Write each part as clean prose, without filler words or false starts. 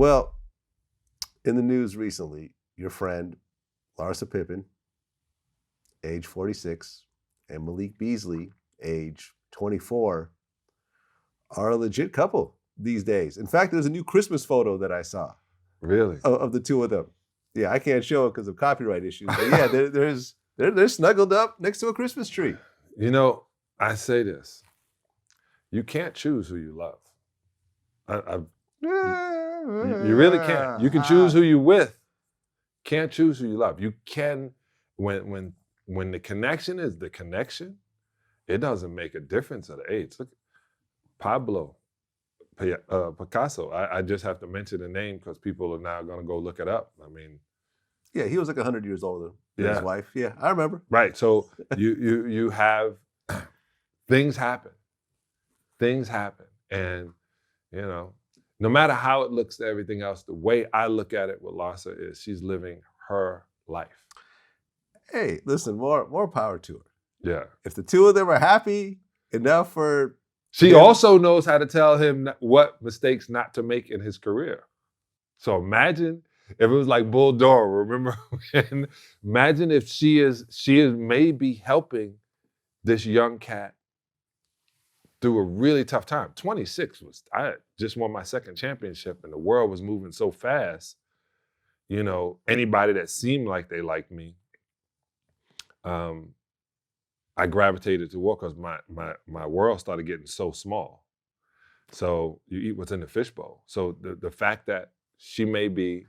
Well, in the news recently, your friend, Larsa Pippen, age 46, and Malik Beasley, age 24, are a legit couple these days. In fact, there's a new Christmas photo that I saw. Really? Of the two of them. Yeah, I can't show it because of copyright issues. But yeah, they're snuggled up next to a Christmas tree. You know, I say this. You can't choose who you love. You really can't. You can choose who you with. Can't choose who you love. You can, when the connection is the connection, it doesn't make a difference at the age. Look, Pablo Picasso. I just have to mention the name because people are now going to go look it up. I mean, yeah, he was like 100 years older than his wife. Yeah, I remember. Right. So you have things happen. Things happen, and no matter how it looks to everything else, the way I look at it with Larsa is she's living her life. Hey, listen, more power to her. Yeah. If the two of them are happy enough for... She also knows how to tell him what mistakes not to make in his career. So imagine if it was like Bull Durham, remember? Imagine if she is maybe helping this young cat through a really tough time. 26 I just won my second championship and the world was moving so fast. Anybody that seemed like they liked me, I gravitated toward because my world started getting so small. So you eat what's in the fishbowl. So the fact that she may be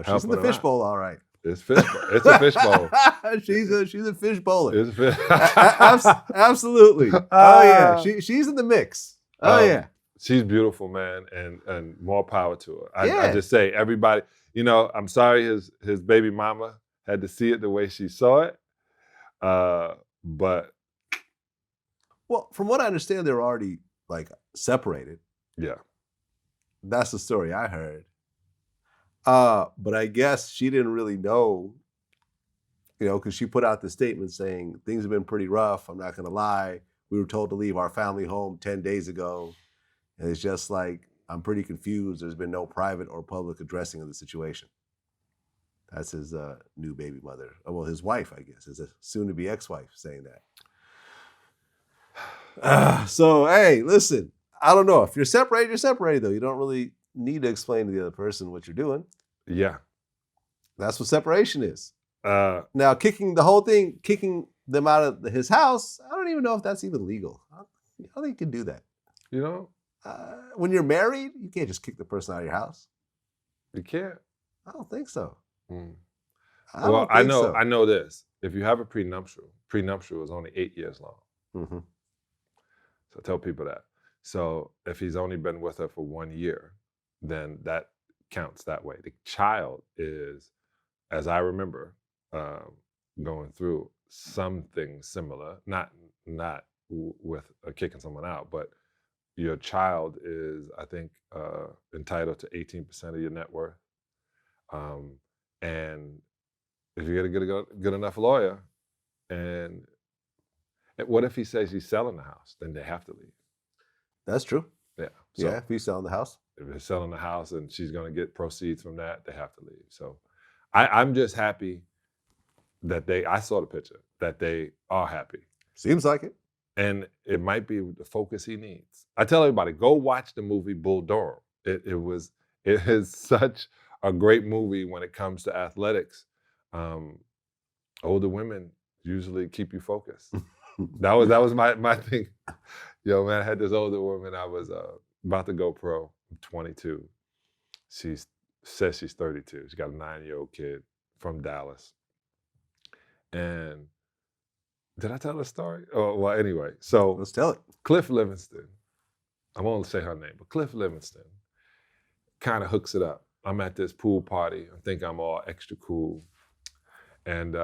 she's in the fishbowl, all right. It's fishbowl. It's a fishbowl. she's a fish bowler. It's a fish. Absolutely. Oh yeah, she's in the mix. Oh yeah. She's beautiful, man, and more power to her. I just say everybody. I'm sorry his baby mama had to see it the way she saw it. But well, from what I understand, they're already like separated. Yeah. That's the story I heard. But I guess she didn't really know, because she put out the statement saying things have been pretty rough. I'm not going to lie. We were told to leave our family home 10 days ago. And it's just like, I'm pretty confused. There's been no private or public addressing of the situation. That's his new baby mother. Well, his wife, I guess, his soon-to-be ex-wife saying that. So, hey, listen, I don't know. If you're separated, you're separated, though. You don't really need to explain to the other person what you're doing. Yeah. That's what separation is. Now, kicking them out of his house, I don't even know if that's even legal. I don't think you can do that. When you're married, you can't just kick the person out of your house. You can't? I don't think so. I know this. If you have a prenuptial is only 8 years long. Mm-hmm. So tell people that. So if he's only been with her for 1 year, then that counts that way. The child is, as I remember, going through something similar, not with kicking someone out, but your child is, I think, entitled to 18% of your net worth. And if you get a good enough lawyer, and what if he says he's selling the house? Then they have to leave. That's true. Yeah. So, if he's selling the house. If he's selling the house and she's going to get proceeds from that, they have to leave. So I'm just happy that I saw the picture, that they are happy. Seems like it. And it might be the focus he needs. I tell everybody, go watch the movie Bull Durham. It is such a great movie when it comes to athletics. Older women usually keep you focused. That was my thing. Yo, man, I had this older woman. I was about to go pro. I'm 22. She says she's 32. She got a 9-year-old kid from Dallas. And did I tell the story? Oh, well, anyway. So let's tell it. Cliff Livingston, I won't say her name, but Cliff Livingston kind of hooks it up. I'm at this pool party. I think I'm all extra cool. And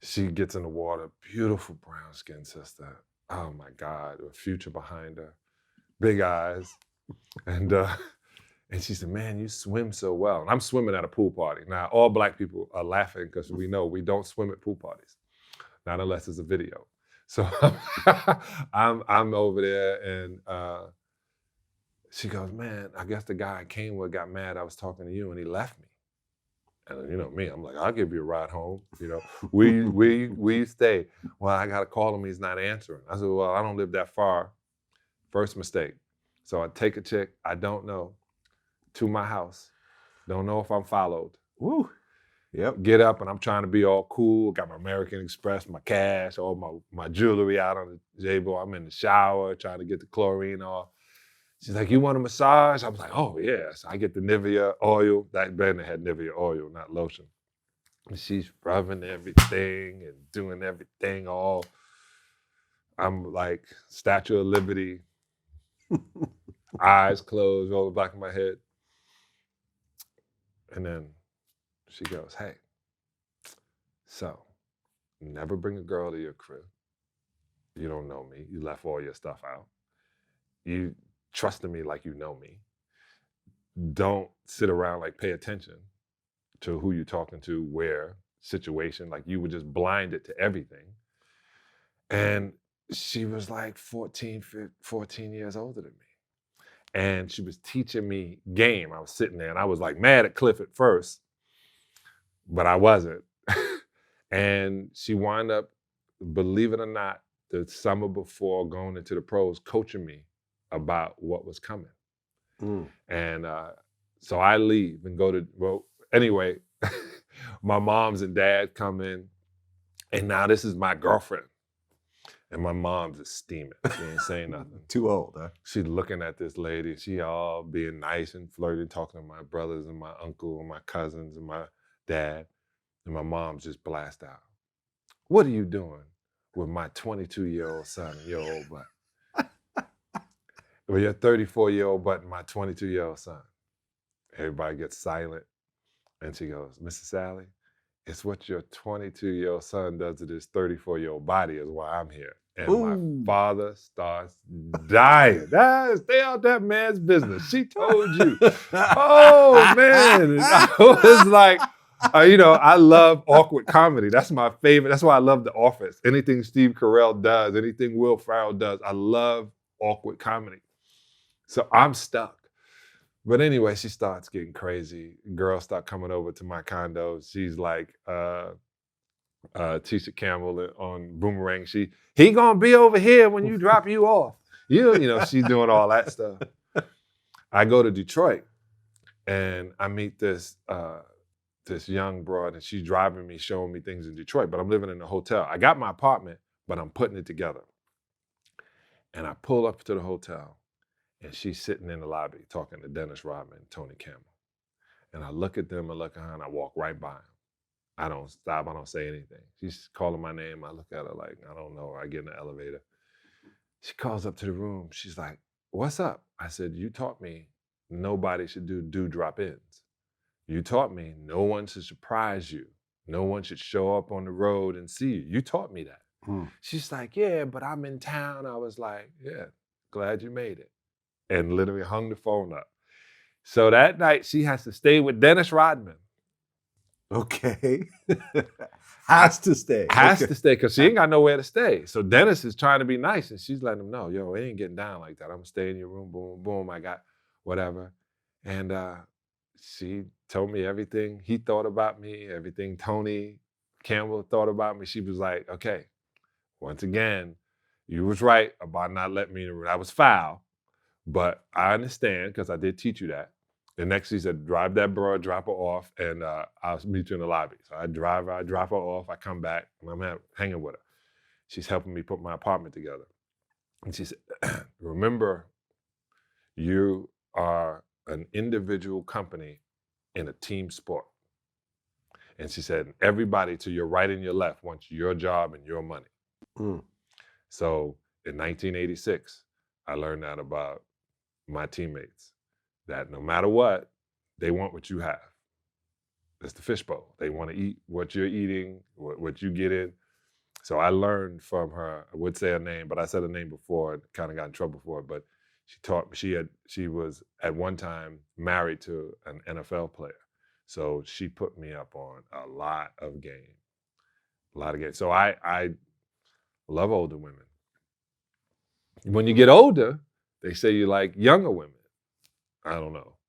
she gets in the water. Beautiful brown skin sister. Oh my God, a future behind her. Big eyes. And she said, man, you swim so well. And I'm swimming at a pool party. Now, all Black people are laughing because we know we don't swim at pool parties. Not unless it's a video. So I'm over there, and She goes, man, I guess the guy I came with got mad I was talking to you and he left me. And you know me, I'm like, I'll give you a ride home. You know, we stay. Well, I got to call him. He's not answering. I said, well, I don't live that far. First mistake. So I take a chick I don't know to my house. Don't know if I'm followed. Woo. Yep. Get up and I'm trying to be all cool. Got my American Express, my cash, all my jewelry out on the table. I'm in the shower trying to get the chlorine off. She's like, you want a massage? I was like, oh, yes. I get the Nivea oil. That brand had Nivea oil, not lotion. And she's rubbing everything and doing everything all. I'm like, Statue of Liberty, eyes closed, all the back of my head. And then she goes, hey, so never bring a girl to your crib. You don't know me. You left all your stuff out. You trusted me like you know me. Don't sit around like pay attention to who you're talking to, where, situation, like you were just blinded to everything. And she was like 14 years older than me. And she was teaching me game. I was sitting there and I was like mad at Cliff at first, but I wasn't. And she wound up, believe it or not, the summer before going into the pros, coaching me about what was coming. And so I leave and go to, well, anyway, my moms and dad come in, and now this is my girlfriend. And my mom's just steaming. She ain't saying nothing. Too old, huh? She's looking at this lady. She all being nice and flirty, talking to my brothers and my uncle and my cousins and my dad. And my mom's just blast out. What are you doing with my 22-year-old son and your old butt? Well, your 34-year-old butt and my 22-year-old son. Everybody gets silent. And she goes, Mrs. Salley, it's what your 22-year-old son does to this 34-year-old body is why I'm here. And my father starts dying. Stay out that man's business. She told you. Oh, man. I was like, I love awkward comedy. That's my favorite. That's why I love The Office. Anything Steve Carell does, anything Will Ferrell does, I love awkward comedy. So I'm stuck. But anyway, she starts getting crazy. Girls start coming over to my condo. She's like Tisha Campbell on Boomerang. He gonna be over here when you drop you off. You know, she's doing all that stuff. I go to Detroit and I meet this young broad, and she's driving me, showing me things in Detroit, but I'm living in a hotel. I got my apartment, but I'm putting it together. And I pull up to the hotel. And she's sitting in the lobby talking to Dennis Rodman and Tony Campbell. And I look at them, I look at her, and I walk right by them. I don't stop, I don't say anything. She's calling my name, I look at her like, I don't know her. I get in the elevator. She calls up to the room, she's like, what's up? I said, you taught me nobody should do drop-ins. You taught me no one should surprise you. No one should show up on the road and see you. You taught me that. She's like, yeah, but I'm in town. I was like, yeah, glad you made it. And literally hung the phone up. So that night, she has to stay with Dennis Rodman. Okay. Has to stay. Has to stay, because she ain't got nowhere to stay. So Dennis is trying to be nice, and she's letting him know, yo, it ain't getting down like that. I'm going to stay in your room, boom, boom, I got whatever. And she told me everything he thought about me, everything Tony Campbell thought about me. She was like, okay, once again, you was right about not letting me in the room. I was foul. But I understand, because I did teach you that. The next, she said, drive that broad, drop her off, and I'll meet you in the lobby. So I drive her, I drop her off, I come back, and I'm hanging with her. She's helping me put my apartment together. And she said, remember, you are an individual company in a team sport. And she said, everybody to your right and your left wants your job and your money. So in 1986, I learned that about my teammates, that no matter what, they want what you have. It's the fishbowl. They want to eat what you're eating, what you get in. So I learned from her. I would say her name, but I said her name before and kind of got in trouble for it. But she taught me, she was at one time married to an NFL player. So she put me up on a lot of game. So I love older women. When you get older, they say you like younger women. I don't know.